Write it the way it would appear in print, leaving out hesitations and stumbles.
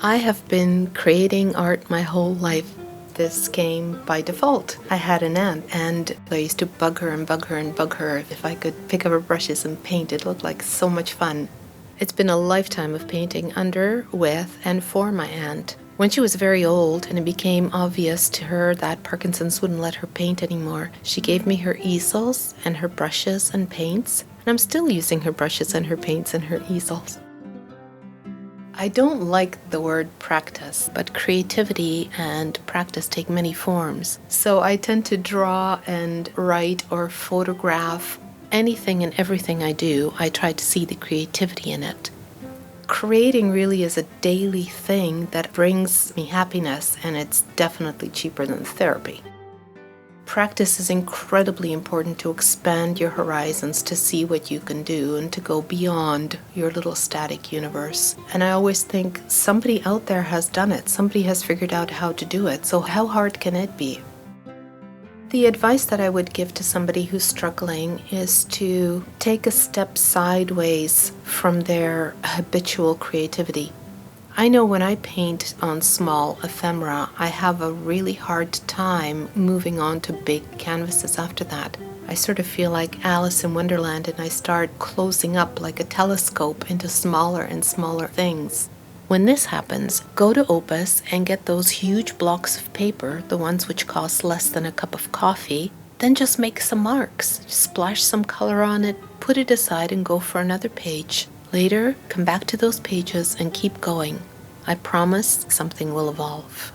I have been creating art my whole life. This came by default. I had an aunt, and I used to bug her and bug her and bug her if I could pick up her brushes and paint. It looked like so much fun. It's been a lifetime of painting under, with, and for my aunt. When she was very old and it became obvious to her that Parkinson's wouldn't let her paint anymore, she gave me her easels and her brushes and paints, and I'm still using her brushes and her paints and her easels. I don't like the word practice, but creativity and practice take many forms. So I tend to draw and write or photograph anything and everything I do. I try to see the creativity in it. Creating really is a daily thing that brings me happiness, and it's definitely cheaper than therapy. Practice is incredibly important to expand your horizons, to see what you can do and to go beyond your little static universe. And I always think somebody out there has done it. Somebody has figured out how to do it. So how hard can it be? The advice that I would give to somebody who's struggling is to take a step sideways from their habitual creativity. I know when I paint on small ephemera, I have a really hard time moving on to big canvases after that. I sort of feel like Alice in Wonderland, and I start closing up like a telescope into smaller and smaller things. When this happens, go to Opus and get those huge blocks of paper, the ones which cost less than a cup of coffee. Then just make some marks, splash some color on it, put it aside and go for another page. Later, come back to those pages and keep going. I promise something will evolve.